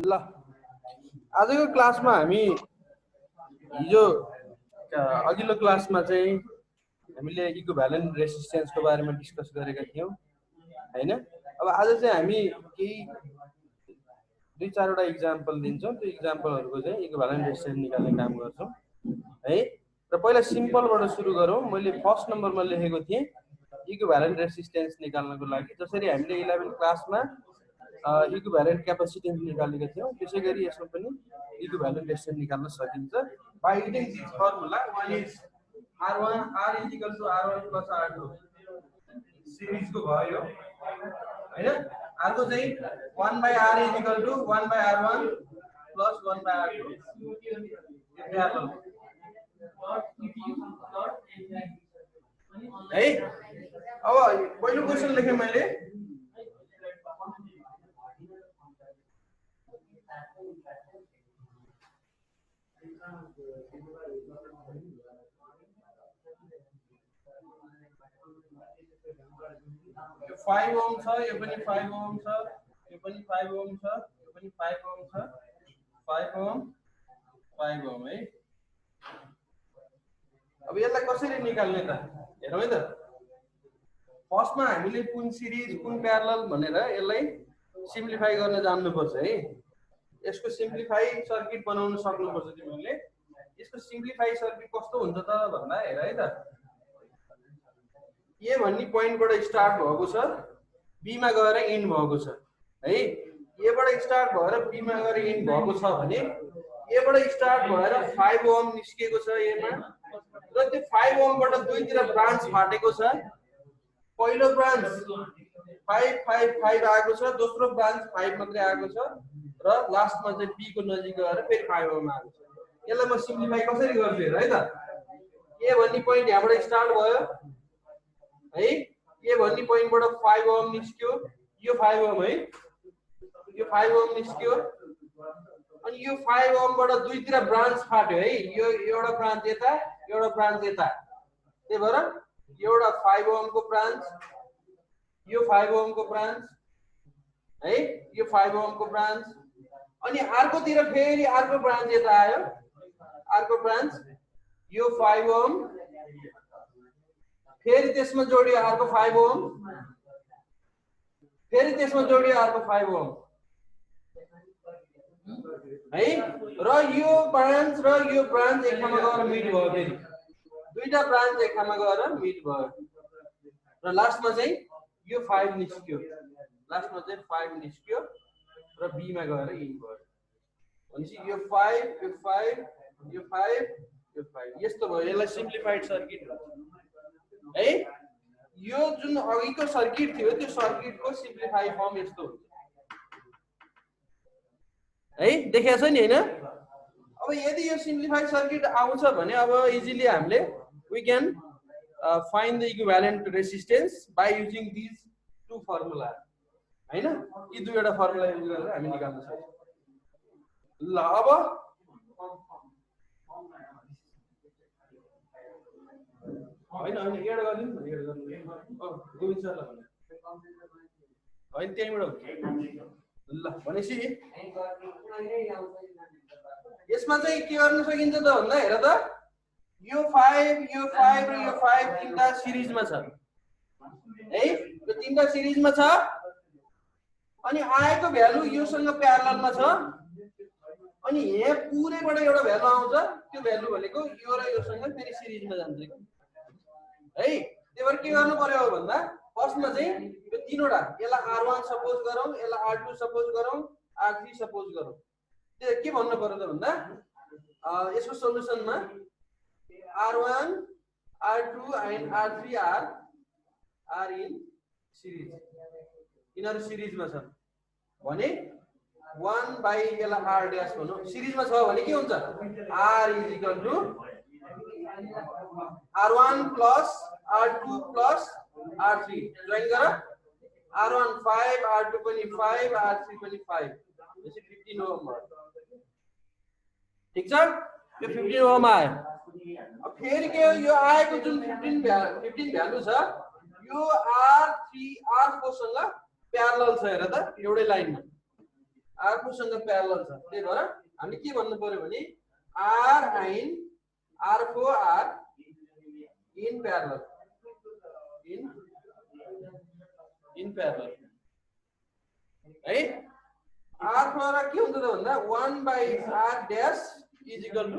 ल आजको क्लासमा हामी हिजो अघिल्लो क्लासमा चाहिँ हामीले इक्विभ्यालेन्ट रेसिस्टेन्सको बारेमा डिस्कस गरेका थियौँ हैन। अब आज चाहिँ हामी केही दुई चारवटा इक्जाम्पल दिन्छौँ, त्यो इक्जाम्पलहरूको चाहिँ इक्विभ्यालेन्ट रेसिस्टेन्स निकाल्ने काम गर्छौँ है। र पहिला सिम्पलबाट सुरु गरौँ। मैले फर्स्ट नम्बरमा लेखेको थिएँ इक्विभ्यालेन्ट रेसिस्टेन्स निकाल्नको लागि, जसरी हामीले 11 क्लासमा इक्विभ्यालेन्ट क्यापेसिटेन्स निकालेका थियौँ, त्यसै गरी यसमा पनि इक्विभ्यालेन्ट रेसिस्टेन्स निकाल्न सकिन्छ by using this formula. One is R1 R equal to R1 plus R2 सिरिजको भयो हैन। अर्को चाहिँ 1 by R equal to 1 by R1 plus 1 by R2 parallel है। अब पहिलो क्वेशन लेखेँ मैले, यो 5 ओम छ, यो पनि 5 ओम छ, यो पनि 5 ओम छ, यो पनि 5 ओम छ, 5 ओम 5 ओम है। अब यसलाई कसरी निकाल्ने त हेरौँ है त। फर्स्टमा हामीले कुन सिरिज कुन प्यारलल भनेर यसलाई सिम्प्लिफाई गर्न जान्नुपर्छ है। यसको सिम्प्लिफाई सर्किट बनाउन सक्नुपर्छ तिमीहरूले। यसको सिम्प्लिफाई सर्किट कस्तो हुन्छ त भन्दा हेर है त। ए भन्ने पोइन्टबाट स्टार्ट भएको छ, बी मा गएर इन्ड भएको छ है। ए बाट स्टार्ट भएर बी मा गएर इन्ड भएको छ भने ए बाट स्टार्ट भएर 5 ओम निस्केको छ ए मा, र त्यो 5 ओम बाट दुईतिर ब्रान्च फाटेको छ। पहिलो ब्रान्च 5 5 5 आएको छ, दोस्रो ब्रान्च 5 मात्रै आएको छ, र लास्टमा चाहिँ बी को नजिक गएर फेरि 5 ओम आएको छ। यसलाई म सिम्प्लिफाई कसरी गर्छु हेर है त। ए भन्ने पोइन्ट यहाँबाट स्टार्ट भयो है। ए भन्ने पोइन्टबाट 5 ओम निस्क्यो, यो 5 ओम है, यो 5 ओम निस्क्यो। अनि यो 5 ओमबाट दुईतिर ब्रान्च फाट्यो है। यो एउटा ब्रान्च यता, एउटा ब्रान्च यता, त्यही भएर एउटा 5 ओमको ब्रान्च, यो 5 ओमको ब्रान्च है, यो 5 ओमको ब्रान्च। अनि अर्कोतिर फेरि अर्को ब्रान्च यता आयो, अर्को ब्रान्च, यो 5 ओम, फेरि त्यसमा जोडियो अर्को 5 ओम, फेरि त्यसमा जोडियो अर्को 5 ओम है। र यो ब्रान्च र यो ब्रान्च एक ठाउँमा गएर मिट भयो, फेरि दुईटा ब्रान्च एक ठाउँमा गएर मिट भयो, र लास्टमा चाहिँ यो 5 निस्क्यो, लास्टमा चाहिँ 5 निस्क्यो र बी मा गएर इन भयो। भनेपछि यो 5 यो 5 यो 5 यो 5 यस्तो भयो। यसलाई सिम्प्लिफाइड सर्किट है। यो जुन अघिको सर्किट थियो त्यो सर्किटको सिम्प्लिफाई फर्म यस्तो हुन्छ है, देखेको छ नि हैन। अब यदि यो सिम्प्लिफाइड सर्किट आउँछ भने अब इजिली हामीले we can find the equivalent resistance by using this two formula हैन। यी दुईवटा फर्मुला युज गरेर हामी निकाल्न सक्छौँ। ल अब हैन हैन एउटा गर्दिनु नि, एउटा गर्नु गोविन्द सरलाई भने हैन त्यहीँबाट हुन्छ। ल भनेपछि यसमा चाहिँ के गर्न सकिन्छ त भन्दा हेर त, यो 5 यो 5 र यो 5 तीनटा सिरिजमा छ है। यो तीनटा सिरिजमा छ अनि आएको भ्यालु योसँग प्यारललमा छ। अनि यहाँ पुरैबाट एउटा भ्यालु आउँछ, त्यो भ्यालु भनेको यो र योसँग फेरि सिरिजमा जान्छ है। त्यही भएर के गर्नु पर्यो भन्दा फर्स्टमा चाहिँ यो तीनवटा, यसलाई R1 सपोज गरौँ, यसलाई R2 सपोज गरौँ, R3 सपोज गरौँ। त्यो के भन्नु पर्यो त भन्दा यसको सोलुसनमा R1 R2 and R3 are in series, यिनीहरू सिरिजमा छ भने 1 बाइ यसलाई R ड्यास भनौँ, सिरिजमा छ भने के हुन्छ R is equal to R1 plus R2 plus R3 join गर, R1 5 R2 पनि 5 R3 पनि 5 त्यसै 15 ओम भयो। ठीक छ, यो 15 ओम आयो। अब फेरि के हो, यो आएको जुन 15 भ्यालु छ यो R3 R4 सँग प्यारलल छ हेर त, एउटै लाइनमा R4 सँग प्यारलल छ। त्यही भएर हामीले के भन्नु पर्यो भने R and R4 are in parallel. In parallel. है R4 के हुन्छ त भन्दा 1 by R dash is equal to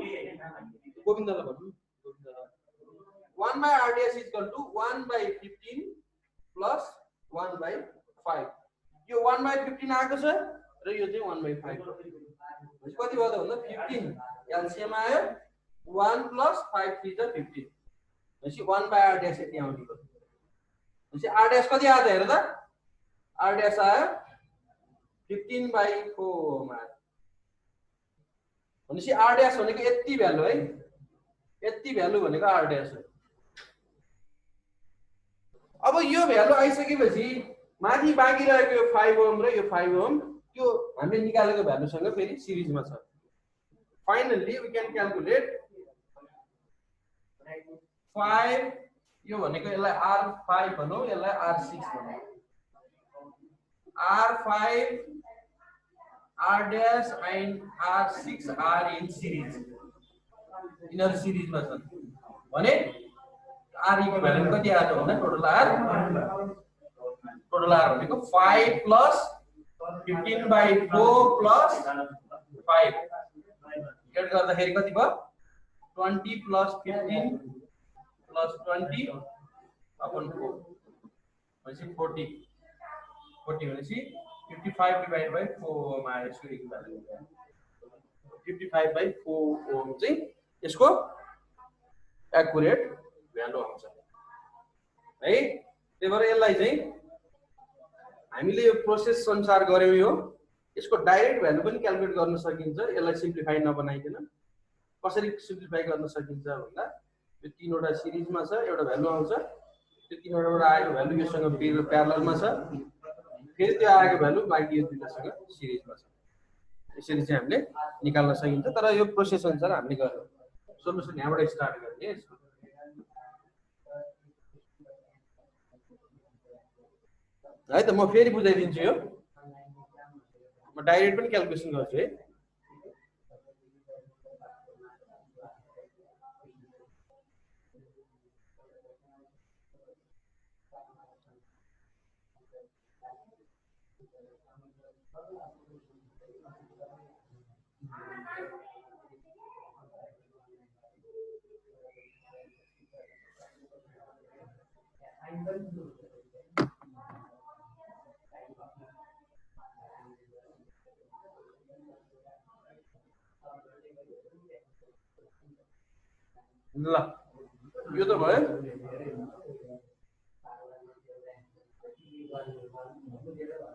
गोविन्दलाई भन्नु 1 by R dash is equal to 1 by 15 plus 1 by 5. यो 1 by 15 आएको छ र यो चाहिँ 1 by 5. कति भयो त भन्दा 15 एलसीएम आयो 1 plus 5 3 is 15. भनेपछि 1 by R dash यति आउने भयो. भनेपछि R dash कति आयो त हेर त R dash आयो 15 by 4 मा. भनेपछि R dash भनेको यति भ्यालु है. यति भ्यालु भनेको R dash हो. अब यो भ्यालु आइसकेपछि माथि बाँकी रहेको यो 5 ओम र यो 5 ओम त्यो हामीले निकालेको भ्यालुसँग फेरि सिरिजमा छ. फाइनली वी क्यान क्याल्कुलेट 5 यो भनेको यसलाई R5 भनौं यसलाई R6 भनौं. R5 R dash and R6 are in series. यिनीहरु सिरिजमा छन् भने R इक्विभ्यालेन्ट कति आयो भन्दा टोटल R भनेको 5 plus 15 by 4 plus 5 एड गर्दाखेरि कति भयो 20 plus 15 plus 20 upon 4 भनेपछि 40 भनेपछि 55 divided by 4 मा यसको इक्विभ्यालेन्ट 55 by 4 ओम चाहिँ यसको एक्युरेट भ्यालु आउँछ है. त्यही भएर यसलाई चाहिँ हामीले यो प्रोसेस अनुसार गर्यौं. यो यसको डाइरेक्ट भ्यालु पनि क्याल्कुलेट गर्न सकिन्छ. यसलाई सिम्प्लिफाई नबनाइकन कसरी सिम्प्लिफाई गर्न सकिन्छ भन्दा यो तीनवटा सिरिजमा छ एउटा भ्यालु आउँछ त्यो तीनवटाबाट आएको भ्यालु योसँग प्यारललमा छ फेरि त्यो आएको भ्यालु बाँकी यो दुईटासँग सिरिजमा छ. यसरी चाहिँ हामीले निकाल्न सकिन्छ. तर यो प्रोसेस अनुसार हामीले गर्छौं. सोलुसन यहाँबाट स्टार्ट गर्ने है त. म फेरि बुझाइदिन्छु. यो म डाइरेक्ट पनि क्याल्कुलेसन गर्छु है. ल यो त भयो.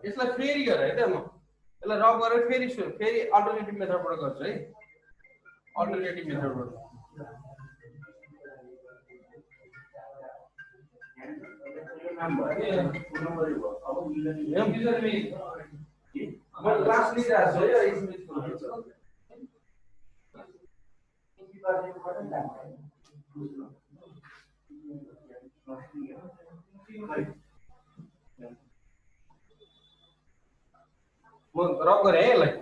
यसलाई फेरि गरे है त. म यसलाई रफ गरेर फेरि अल्टरनेटिभ मेथडबाट गर्छु है. अल्टरनेटिभ मेथडबाट म क्लास लिइरहेको छु है. यसमा म रफ गरे है यसलाई.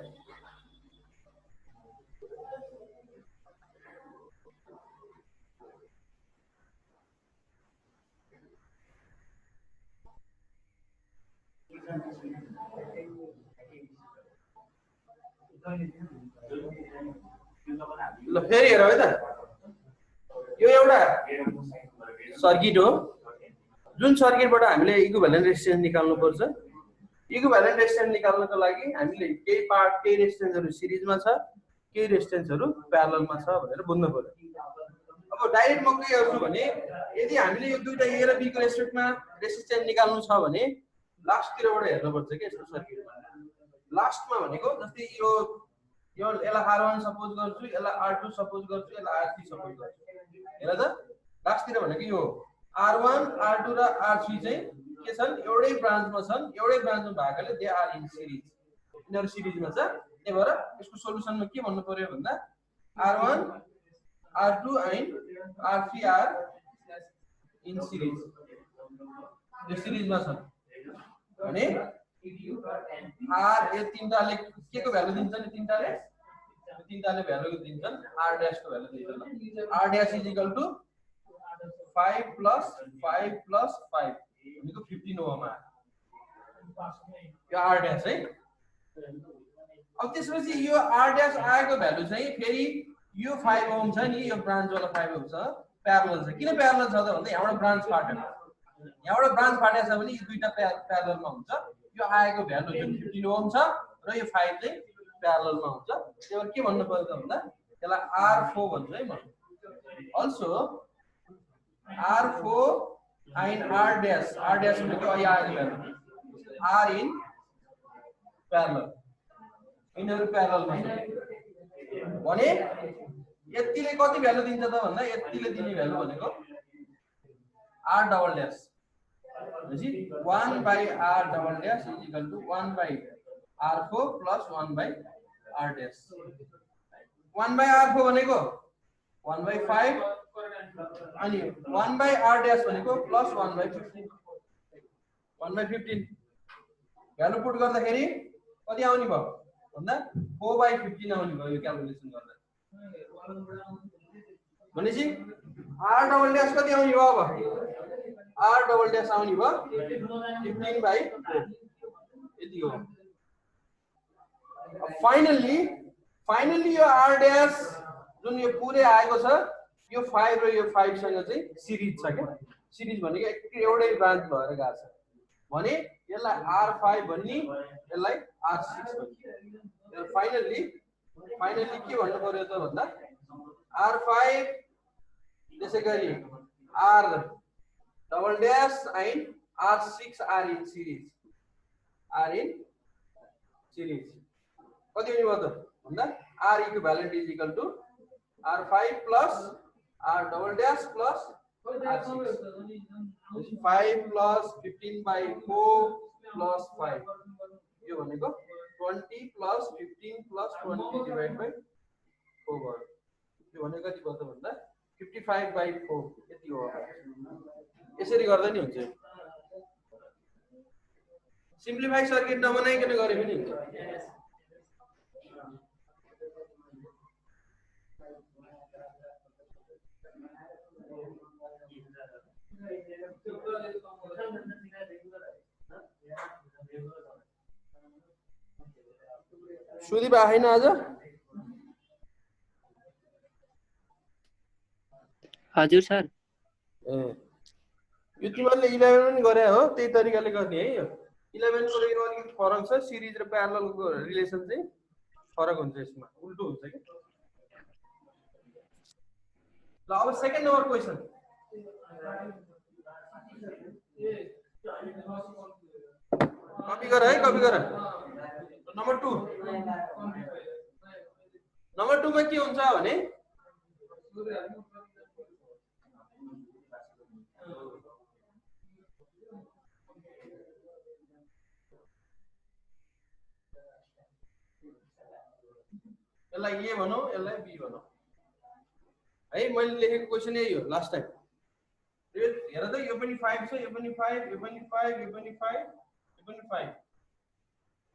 ल फेरि हेरौ है त. यो एउटा सर्किट हो जुन सर्किटबाट हामीले इक्विभ्यालेन्ट रेजिस्टेन्स निकाल्नु पर्छ. इक्विभ्यालेन्ट रेजिस्टेन्स निकाल्नको लागि हामीले केही रेजिस्टेन्सहरु सिरिजमा छ केही रेजिस्टेन्सहरु प्यारललमा छ भनेर बुझ्नु पर्यो. अब डाइरेक्ट म के गर्छु भने यदि हामीले यो दुईटा ए र बी को रेस्पेक्टमा रेजिस्टेन्स निकाल्नु छ भने लास्ट तिरबाट हेर्नु पर्छ के यस्तो सर्किटमा. लास्टमा भनेको जस्तै यो यसलाई R1 सपोज गर्छु यसलाई R2 सपोज गर्छु यसलाई R3 सपोज गर्छु. हेर त लास्ट तिर भनेको यो R1 R2 र R3 चाहिँ के छन् एउटै ब्रान्चमा छन्. एउटै ब्रान्चमा भएकाले दे आर इन सिरिज. यिनीहरु सिरिजमा छ. त्यही भएर यसको सोलुसनमा के भन्नु पर्यो भन्दा R1 R2 and R3 are in series. यो सिरिजमा छन् भने आर यो तीनटाले के को भ्यालु दिन्छ नि तीनटाले भ्यालु दिन्छन् आर ड्याश को भ्यालु दिन्छन् R dash is equal to 5 plus 5 plus 5 भनेको 15 ओम आयो यो आर ड्याश है अब त्यसपछि यो आर ड्याश आएको भ्यालु चाहिँ फेरि यो 5 ओम छ नि यो ब्रान्च वाला 5 ओम छ प्यारलल छ किन प्यारलल छ त भन्दा यहाँबाट ब्रान्च फाटेन यहाँबाट ब्रान्च फाटेको छ भने यी दुईटा प्यारललमा हुन्छ यो आएको भ्यालु जुन 15 ओम छ र यो 5 चाहिँ प्यारललमा हुन्छ त्यही भएर के भन्नु पर्छ भन्दा त्यसलाई R4 भन्छु है म also R4 and R dash भनेको यहाँ आएको भ्यालु R in parallel यिनीहरु प्यारललमा छ भने यतिले कति भ्यालु दिन्छ त भन्दा यतिले दिने भ्यालु भनेको R double dash 1 by R double dash is equal to 1 by R4 plus 1 by R dash 1 by R4 भनेको 1 by 5 अनि 1 by R dash भनेको plus 1 by 15 1 by 15 value put गर्दाखेरि कति आउने भयो भन्दा 4 by 15 आउने भयो यो क्याल्कुलेसन गर्दा भनेपछि R double dash कति आउने भयो अब R double dash आउने भयो 15 by 4 यति हो फाइनली यो R dash जुन यो पुरै आएको छ यो 5 र यो 5 सँग चाहिँ सिरिज छ के सिरिज भनेको एउटै ब्रान्च भएर गएको छ भने यसलाई R5 भन्ने यसलाई R6 भन्ने फाइनली के भन्नु पर्यो त भन्दा R5 त्यसैगरी R double dash and R6 are in series कति हुने भयो त भन्दा R equivalent is equal to R5 plus R double dash plus R6 5 plus 15 by 4 plus 5 यो भनेको 20 plus 15 plus 20 divided by 4 भयो यो भनेको कति भयो त भन्दा 55 by 4 यति हो यसरी गर्दा नि हुन्छ सिम्प्लिफाई सर्किट नबनाइकन गरे पनि हुन्छ सुदीप आएन आज हजुर सर यो तिमीले 11 पनि गरे हो त्यही तरिकाले गर्ने है यो 11 को यो अलिकति फरक छ सिरिज र प्यारलल को रिलेसन चाहिँ फरक हुन्छ यसमा उल्टो हुन्छ के ल अब सेकेन्ड नम्बर क्वेशन कपी गर नम्बर 2 मा के हुन्छ भने यसलाई ए भनौं यसलाई बी भनौं है मैले लेखेको क्वेशन यही हो लास्ट टाइम हेर त यो पनि 5 छ यो पनि 5 यो पनि 5 यो पनि 5 यो पनि 5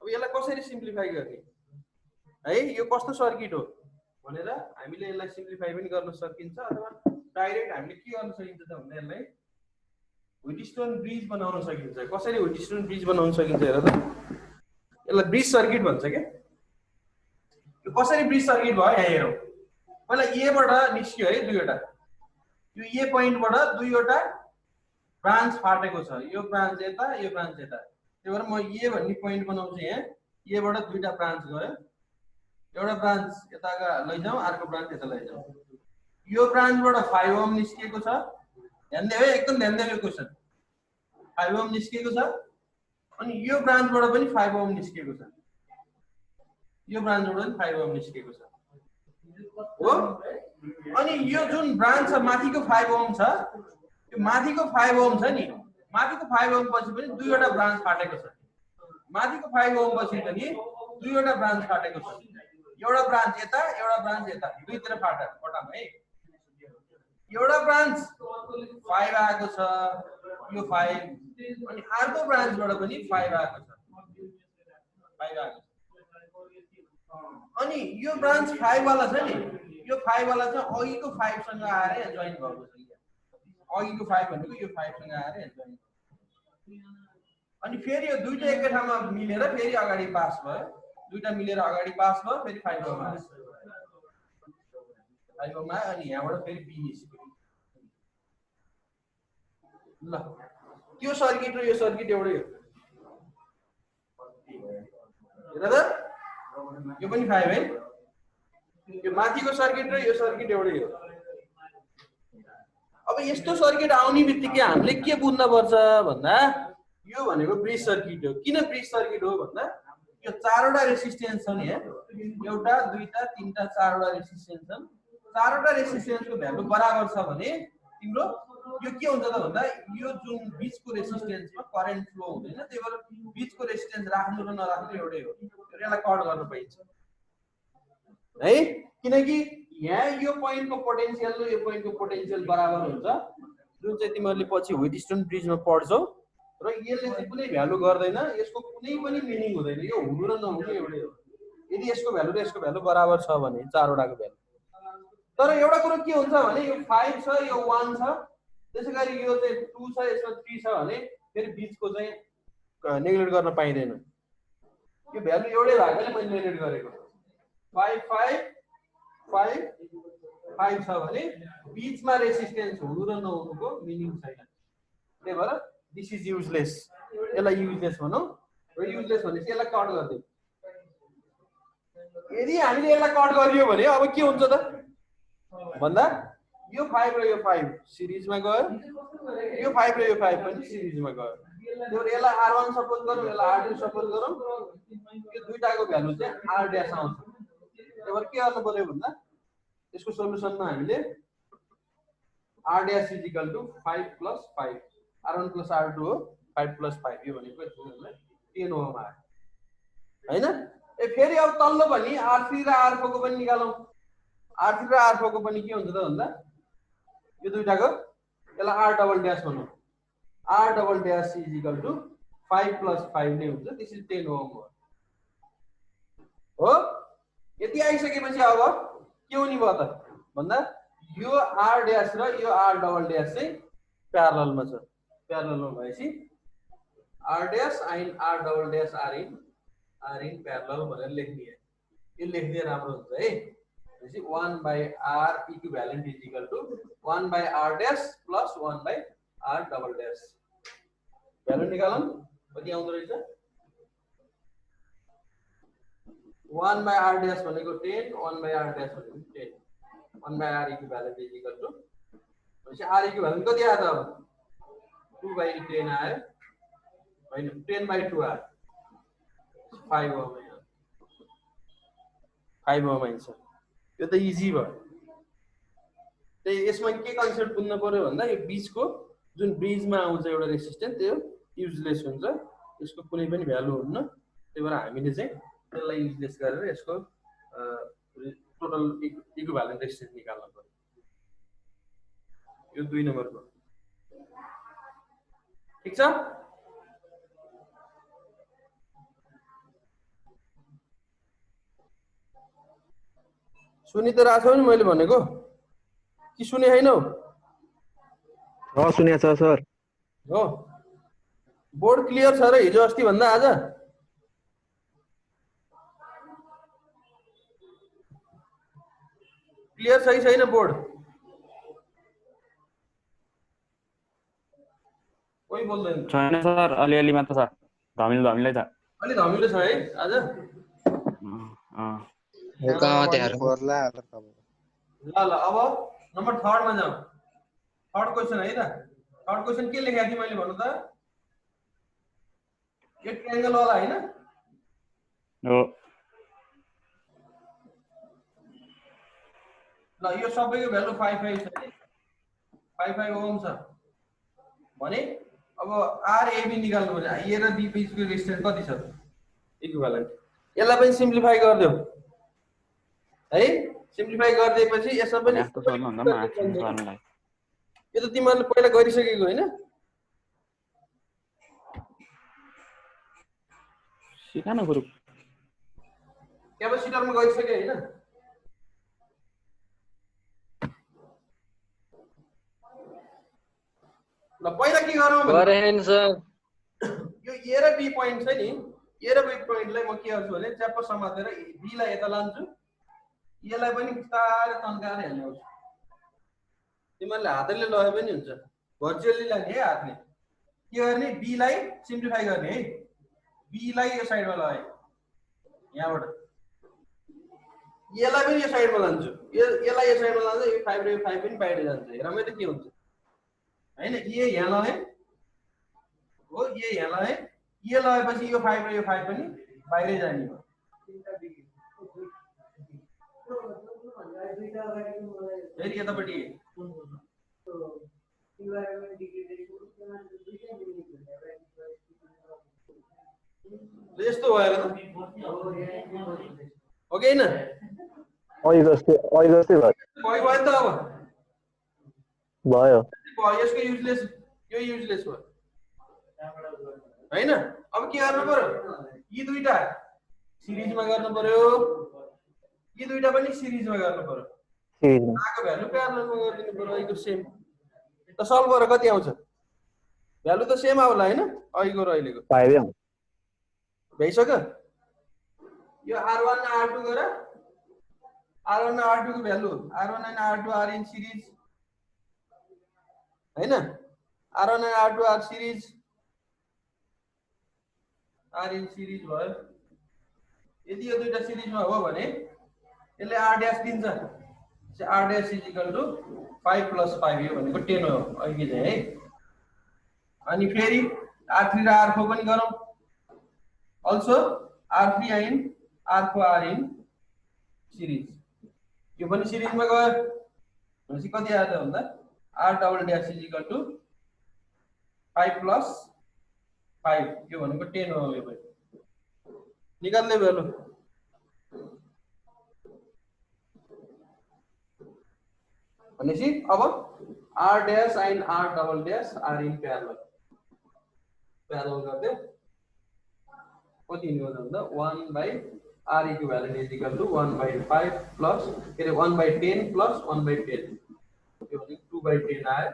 अब यसलाई कसरी सिम्प्लिफाई गर्ने है यो कस्तो सर्किट हो भनेर हामीले यसलाई सिम्प्लिफाई पनि गर्न सकिन्छ अथवा डाइरेक्ट हामीले के गर्न सकिन्छ त भन्दा यसलाई व्हिटस्टोन ब्रिज बनाउन सकिन्छ कसरी व्हिटस्टोन ब्रिज बनाउन सकिन्छ हेर त यसलाई ब्रिज सर्किट भन्छ के यो कसरी ब्रिज सर्किट भयो यहाँ हेरौं पहिला ए बाट निस्क्यो है दुईवटा यो ए पोइन्ट बाट दुईवटा ब्रान्च फाटेको छ यो ब्रान्च यता यो ब्रान्च यता त्यही भएर म ए भन्ने पोइन्ट बनाउँछु यहाँ ए बाट दुईटा ब्रान्च गयो एउटा ब्रान्च यताका लैजाऊ अर्को ब्रान्च यता लैजाऊ यो ब्रान्च बाट 5 ओम निस्केको छ ध्यान दिए है एकदम ध्यान दिए क्वेशन 5 ओम निस्केको छ अनि यो ब्रान्च बाट पनि 5 ओम निस्केको छ यो ब्रान्च बाट पनि 5 ओम निस्केको छ हो अनि यो जुन ब्रान्च छ माथिको 5 ओम छ यो माथिको 5 ओम छ नि माथिको 5 ओम पछि पनि दुईवटा ब्रान्च फाटेको छ माथिको 5 ओम पछि पनि दुईवटा ब्रान्च फाटेको छ एउटा ब्रान्च यता दुईतिर फटाम है एउटा ब्रान्च 5 आएको छ यो 5 अनि अर्को ब्रान्चबाट पनि 5 आएको छ 5 आएको अनि यो ब्रान्च 5 वाला छ नि यो 5 वाला चाहिँ अघिको 5 सँग आएर जोइन भएको छ अघिको 5 भनेको यो 5 सँग आएर जोइन अनि फेरि यो दुईटा एकै ठाउँमा मिलेर फेरि अगाडि पास भयो दुईटा मिलेर अगाडि पास भयो फेरि 5 मा आयो 5 मा अनि यहाँबाट फेरि बी निस्क्यो ल त्यो सर्किट र यो सर्किट एउटै हो हेर त यो पनि 5 है यो माथिको सर्किट र यो सर्किट एउटै हो अब यस्तो सर्किट आउने बित्तिकै हामीले के बुझ्न पर्छ भन्दा यो भनेको ब्रिज सर्किट हो किन ब्रिज सर्किट हो भन्दा यो चारवटा रेसिस्टेन्स छ नि एउटा दुईटा तीनटा चारवटा रेसिस्टेन्स छन् चारवटा रेसिस्टेन्सको भ्यालु बराबर छ भने तिम्रो यो के हुन्छ त भन्दा यो जुन बीचको रेसिस्टेन्समा करेन्ट फ्लो हुँदैन त्यही भएर बीचको रेसिस्टेन्स राख्नु र नराख्नु एउटै हो यसलाई कट गर्न पाइन्छ है किनकि यहाँ यो पोइन्टको पोटेन्शियल र यो पोइन्टको पोटेन्शियल बराबर हुन्छ जुन चाहिँ तिमीहरूले पछि व्हिटस्टोन ब्रिजमा पढ्छौ र यसले चाहिँ कुनै भ्यालु गर्दैन यसको कुनै पनि मिनिङ हुँदैन यो हुनु र नहुनु एउटै हो यदि यसको भ्यालु र यसको भ्यालु बराबर छ भने चारवटाको भ्यालु तर एउटा कुरो के हुन्छ भने यो 5 छ यो 1 छ त्यसैगरी यो चाहिँ 2 छ यसमा 3 छ भने फेरि बीचको चाहिँ नेग्लेक्ट गर्न पाइदैन यो भ्यालु एउटै भएकोले मैले नेग्लेक्ट गरेको 5 5 5 5 छ भने बीचमा रेसिस्टेन्स हुनु र नहुनुको मिनिङ छैन त्यही भएर दिस इज युजलेस यसलाई युजलेस भनौँ र युजलेस भनेपछि यसलाई कट गरिदिउँ यदि हामीले यसलाई कट गरियो भने अब के हुन्छ त भन्दा यो 5 र यो 5 सिरिजमा गयो यो 5 र यो 5 पनि सिरिजमा गयो त्यो यसलाई R1 सपोज गरौँ यसलाई R2 सपोज गरौँ यो दुईटाको भ्यालु चाहिँ R ड्याश आउँछ त्यही भएर के गर्नु पर्यो भन्दा यसको सोलुसनमा हामीले R dash is equal to 5 plus 5 R1 plus R2 हो 5 प्लस 5 यो भनेको 10 ओम आयो हैन फेरि अब तल्लो पनि R3 र R4 को पनि निकालौँ R3 र R4 को पनि के हुन्छ त भन्दा यो दुईटाको यसलाई R डबल ड्याश भनौँ R double dash is equal to 5 plus 5 नै हुन्छ दिस इज 10 ओम हो यति आइसकेपछि अब के हुने भयो त भन्दा यो R ड्याश र यो R डबल ड्याश चाहिँ प्यारललमा छ प्यारललमा भएपछि R ड्याश and R double dash are in parallel भनेर लेख्ने है यो लेख्ने राम्रो हुन्छ है भनेपछि 1 by R equivalent is equal to 1 by R dash plus 1 by R double dash value निकालौँ कति आउँदो रहेछ 1 by R ड्याश भनेको 10 1 by R ड्याश भनेको 10 1 by R equivalent is equal to भनेपछि R इक्विभ्यालेन्ट कति आयो त अब 2 by 10 आयो हैन 10 by 2 आयो 5 ओम 5 ओम आइन्छ यो त इजी भयो त्यही यसमा के कन्सेप्ट बुझ्नु पर्यो भन्दा यो बीचको जुन ब्रिजमा आउँछ एउटा रेसिस्टेन्स त्यो युजलेस हुन्छ यसको कुनै पनि भ्यालु हुन्न त्यही भएर हामीले चाहिँ त्यसलाई युजलेस गरेर यसको टोटल इक्विभ्यालेन्ट रेसिस्टेन्स निकाल्नु पर्यो यो 2 नम्बरको ठीक छ सुनि त राछौ नि मैले भनेको कि सुने हैनौ सुनेको छ सर हो बोर्ड क्लियर छ र हिजो अस्ति भन्दा आज क्लियर छ कि छैन बोर्ड कोही बोल्दैन छैन सर अलिअलि मात्र छ धमिलो धमिलै छ अलि धमिलो छ है आज ल ल अब नम्बर 3 मा जाऊ थर्ड क्वेशन है त थर्ड क्वेशन के लेखेको थिएँ मैले भन्नु त यो ट्रायंगल वाला हैन हो ल यो सबैको भ्यालु 5 5 छ 5 5 ओम छ भने अब RAB निकाल्नु पर्छ ए र बी बीचको रेजिस्टेन्स कति छ इक्विभ्यालेन्ट यसलाई पनि सिम्प्लिफाई गर्दियौ है सिम्प्लिफाई गर्दिएपछि यसमा पनि यस्तो सर्नु भन्दा पनि सर्नुलाई यो त तिमीहरुले पहिला गरिसकेको हैन सिकान गुरु क्यापेसिटरमा गइसक्यो हैन ल पहिला के गरौँ गरेन सर यो ए र बी पोइन्ट छ नि ए र बी पोइन्टलाई म के गर्छु भने च्याप्प समातेर बी लाई यता लान्छु ए लाई पनि बिस्तारै तन्काएर हेर्नुहुन्छ तिमीहरूले हातले लगे पनि हुन्छ भर्चुअली लाने है हातले के गर्ने बी लाई सिम्प्लिफाई गर्ने है बी लाई यो साइडमा लगाए यहाँबाट ए लाई पनि यो साइडमा लान्छु ए लाई यो साइडमा लान्छ यो 5 र यो 5 पनि बाहिर जान्छ हेरमै त के हुन्छ हैन ए यहाँ लगाए हो ए यहाँ लगाए ए लगाएपछि यो 5 र यो 5 पनि बाहिरै जाने हो फेरि यतापट्टि यस्तो भएर हो कि हैन अहिले जस्तै भयो भयो नि त अब भयो यसको युजलेस यो युजलेस हो हैन अब के गर्नु पर्यो यी दुईटा सिरिजमा गर्नु पर्यो यी दुईटा पनि सिरिजमा गर्नु पर्यो सिरिजमा आको भ्यालु प्यारललमा गरिदिनु पर्यो अहिलेको सेम त सल्भ गरेर कति आउँछ भ्यालु त सेम आउला हैन अहिलेको र अहिलेको 5 आउँछ भइसक्यो यो r1 र r2 गरे r1 र r2 को value r1 and r2 are in series हैन r1 and r2 are series are in series भयो यदि यो दुईटा सिरिजमा हो भने यसले r ड्याश दिन्छ r dash is equal to 5 + 5 यो भनेको 10 हो अहिले चाहिँ है अनि फेरि r3 र r4 पनि गरौँ also r3 and r4 are in series यो पनि सिरिज में गयो भनेपछि कति आयो त भन्दा r double dash is equal to 5 + 5 यो भनेको 10 हो यो पनि निकाल्ने भ्यालु भनेपछि अब r ड्याश and r double dash are in parallel गर्दै कति हुने हो भन्दा 1/r equivalent is equal to 1/5 plus के रे 1/10 प्लस 1/10 यो भनेको 2/10 आयो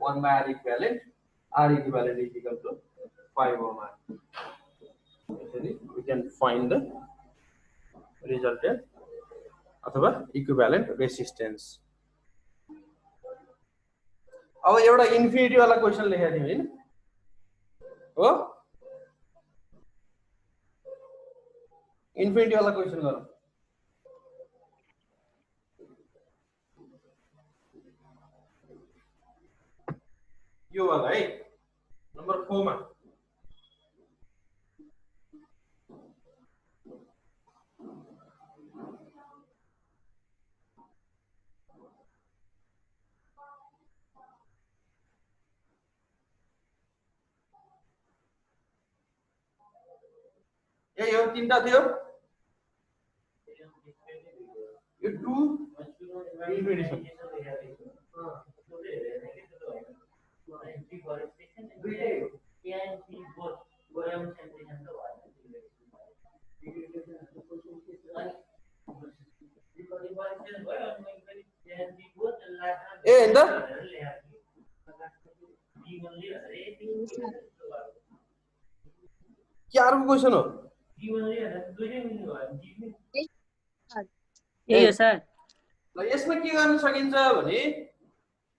1/r equivalent r equivalent is equal to 5 ohm आयो यसरी we can find the resultant अथवा इक्विभ्यालेन्ट रेसिस्टेन्स अब एउटा इन्फिनिटी वाला क्वेशन लेखेको थियौ हैन हो इन्फिनिटी वाला क्वेश्चन करो यो वाला है नंबर 4 मा ये यो तीनटा थियो ये 2 इन्फिनिटी ए हैन त के अर्को क्वेशन हो ए सर ल यसमा के गर्न सकिन्छ भने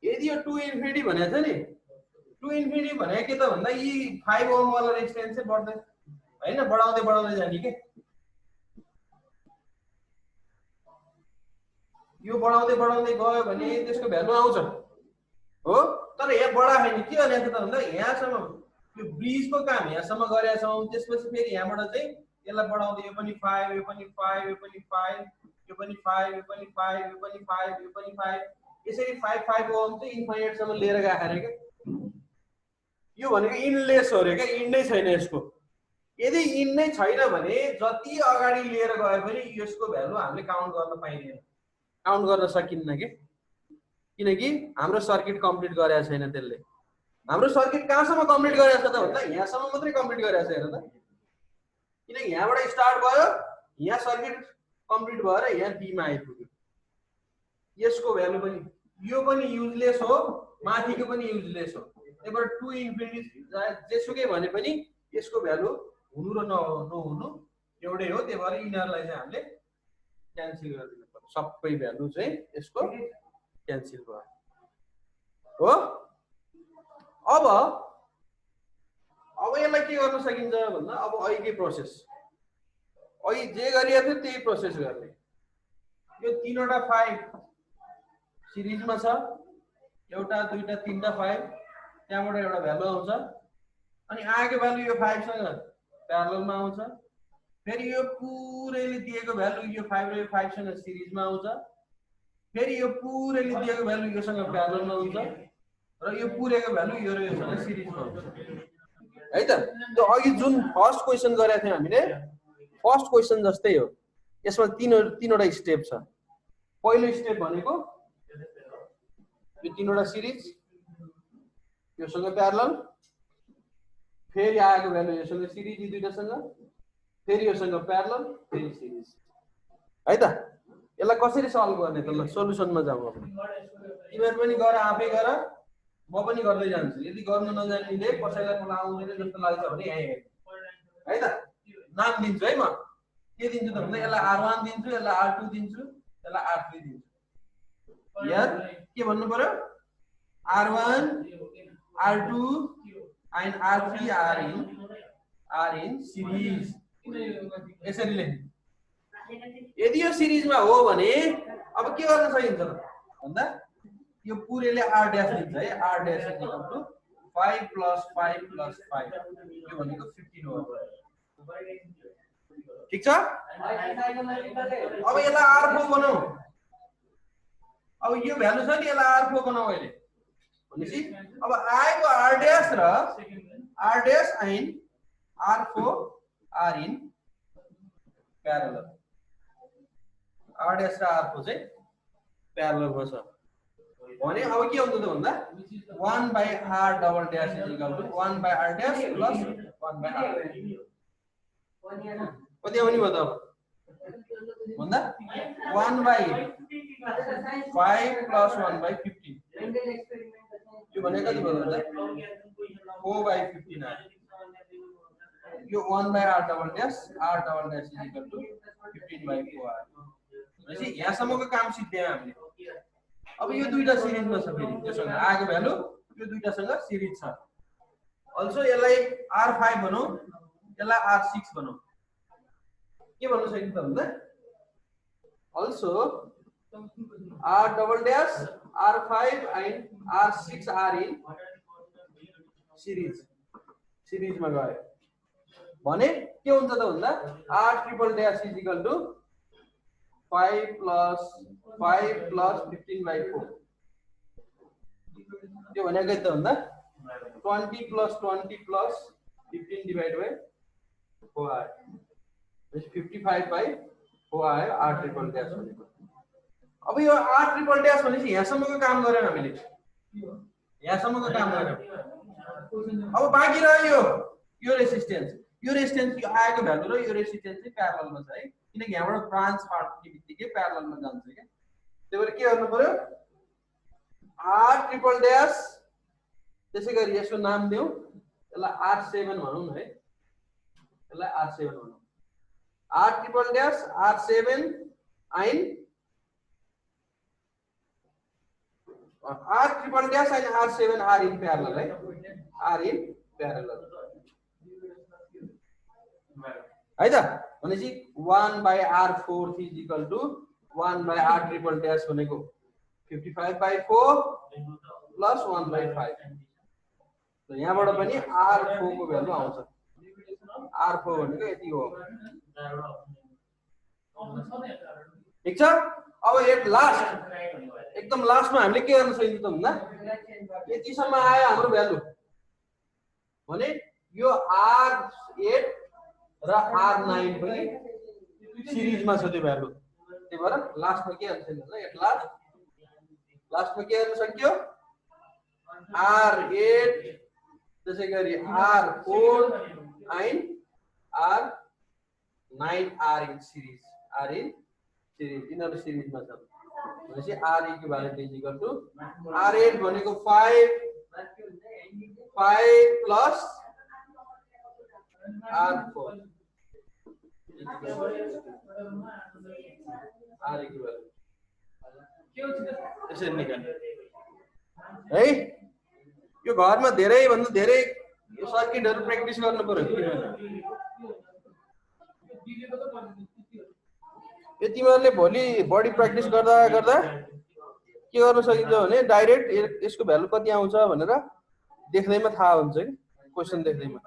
यदि यो 2 इन्फिनिटी भनेको छ नि 2 इन्फिनिटी भनेको के त भन्दा यी 5 ओम वाला रेजिस्टेन्स चाहिँ बढ्दै हैन बढाउँदै बढाउँदै जाने के यो बढाउँदै बढाउँदै गयो भने त्यसको भ्यालु आउँछ हो तर यहाँ बढाएन के भनेको त भन्दा यहाँसम्म यो ब्रिजको काम यहाँसम्म गरेका छौं त्यसपछि फेरि यहाँबाट चाहिँ यसलाई बढाउँदै यो पनि 5 यो पनि 5 यो पनि 5 यो पनि 5 यो पनि 5 यो पनि 5 यो पनि 5 यसरी 5 5 ओम चाहिँ इन्फाइनाइट सम्म लिएर गएको रे के यो भनेको इनलेस हो रे के इन नै छैन यसको यदि इन नै छैन भने जति अगाडि लिएर गए पनि यसको भ्यालु हामीले काउन्ट गर्न पाइदैन काउन्ट गर्न सकिन्न के किनकि हाम्रो सर्किट कम्प्लिट गरेको छैन त्यसले हाम्रो सर्किट कहाँसम्म कम्प्लिट गरेको छ त भन्दा यहाँसम्म मात्रै कम्प्लिट गरेको छ हेर त किनकि यहाँबाट स्टार्ट भयो यहाँ सर्किट कम्प्लिट भएर यहाँ बी मा आइपुग्यो यसको भ्यालु पनि यो पनि युजलेस हो माथिको पनि युजलेस हो त्यहाँबाट 2 इन्फिनिटी जेसुकै भने पनि यसको भ्यालु हुनु र नहुनु एउटै हो त्यही भएर यिनीहरुलाई चाहिँ हामीले क्यान्सल गरिदिनु पर्छ सबै भ्यालु चाहिँ यसको क्यान्सल भयो हो अब यसलाई के गर्न सकिन्छ भन्दा अब अहिलेकै प्रोसेस अहिले जे गरिएको थियो त्यही प्रोसेस गर्ने यो तीनवटा 5 सिरिजमा छ एउटा दुईटा तीनटा 5 त्यहाँबाट एउटा भ्यालु आउँछ अनि आएको भ्यालु यो 5 सँग प्यारललमा आउँछ फेरि यो पुरैले दिएको भ्यालु यो 5 र यो 5 सँग सिरिजमा आउँछ फेरि यो पुरैले दिएको भ्यालु योसँग प्यारललमा आउँछ र यो पुरैको भ्यालु यो र योसँग सिरिजमा आउँछ है त त्यो अघि जुन फर्स्ट क्वेशन गरेको थियौ हामीले फर्स्ट क्वेशन जस्तै हो यसमा तीनवटा स्टेप छ पहिलो स्टेप भनेको यो तीनवटा सिरिज योसँग प्यारलल फेरि आएको भ्यालु योसँग सिरिज यी दुईटासँग फेरि योसँग प्यारलल फेरि सिरिज है त यसलाई कसरी सल्भ गर्ने त ल सोलुसनमा जाऊ अब तिमीहरु पनि गर आफै गर म पनि गर्दै जान्छु यदि गर्न नजान्नेले कसैलाई मलाई आउँदैन जस्तो लाग्छ भने यही है त नाम दिन्छु है म के दिन्छु त भन्दा यसलाई R1 दिन्छु यसलाई R2 दिन्छु यसलाई R3 दिन्छु यार के भन्नु पर्यो R1 R2 and R3 are in series यसरी लेख्नु यदि यो सिरिजमा हो भने अब के गर्न सकिन्छ भन्दा यो पुरैले R डैश दिन्छ है R डैश इक्वल टु 5 + 5 + 5 यो भनेको 15 हो ठीक छ अब यसलाई R4 बनाऊ अब यो भ्यालु छ नि यसलाई R4 बनाऊ अहिले भनेपछि अब आएको R डैश र R dash and R4 are in parallel R dash र R4 चाहिँ प्यारलल मा छ भने अब के हुन्छ त भन्दा 1/R double dash = 1/R dash plus 1/R कति आउने भयो त अब भन्दा 1/5 प्लस 1/15 यो भने कति भयो भन्दा 4/15 आयो यो 1/R double dash R double dash = 15/4 आयो भनेपछि यहाँसम्मको काम सिद्ध्यायौ हामीले अब यो दुईटा सिरिजमा छ फेरि त्यससँग आएको भ्यालु यो दुईटासँग सिरिज छ अल्सो यसलाई R5 भनौं यसलाई R6 भनौं के भन्न सकिन्छ भन्दा also R double dash R5 and R6 are in सिरिजमा गयो भने के हुन्छ त भन्दा R ट्रिपल डैश = 5 + 15/4 यो भनेको त भन्दा 20 + 20 + 15/4 आयो 55/4 आयो R ट्रिपल डैश भनेको अब यो R ट्रिपल डैश भनेपछि यहाँसम्मको काम गर्यौं हामीले यहाँसम्मको काम गर्यौं अब बाँकी रह्यो यो रेजिस्टेन्स यो आएको भ्यालु र यो रेजिस्टेन्स चाहिँ प्यारललमा छ है किनकि यहाँबाट ब्रान्च पार्ट्ने बित्तिकै प्यारललमा जान्छ के त्यही भएर के गर्नु पर्यो R ट्रिपल डैश त्यसैगरी यसको नाम देऊ यसलाई R7 भनौं न है यसलाई R7 भनौं R triple dash R7 and R triple dash and R7 are in parallel है are in parallel है त भनेपछि 1/R4 = 1/R ट्रिपल डैश भनेको 55/4 प्लस 1/5 त यहाँबाट पनि R4 को भ्यालु आउँछ R4 भनेको यति हो ठीक छ अब एकदम लास्टमा हामीले के गर्न सकिन्छ त भन्दा यतिसम्म आयो हाम्रो भ्यालु भने यो R8 र R9 पनि सिरिजमा छ त्यो भ्यालु त्यही भएर लास्टमा के गर्न सकिन्छ एट लास्टमा के गर्न सक्यो R8 त्यसैगरी R4 and R 9 are in series यिनीहरू सिरिजमा छन् भनेपछि R equivalent is equal to R8 भनेको 5 प्लस R4 आर इक्विभ्यालेन्ट यसरी निकाल्ने है। यो घरमा धेरै भन्दा धेरै यो सर्किटहरु प्र्याक्टिस गर्नु पर्यो यो तिमीहरुले भोलि बढी प्र्याक्टिस गर्दा गर्दा के गर्न सकिन्छ भने डाइरेक्ट यसको भ्यालु कति आउँछ भनेर देख्दैमा थाहा हुन्छ कि क्वेशन देख्दैमा।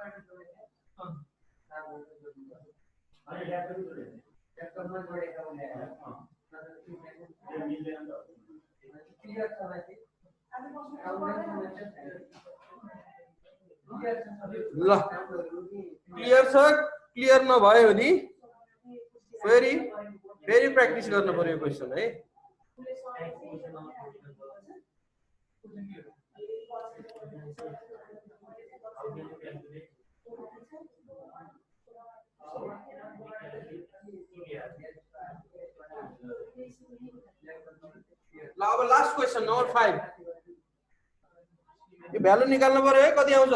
ल क्लियर छ? क्लियर नभयो भने फेरि प्र्याक्टिस गर्नु पर्यो क्वेशन है। ल अब लास्ट क्वेशन नम्बर 5 यो भ्यालु निकाल्नु पर्यो है कति आउँछ।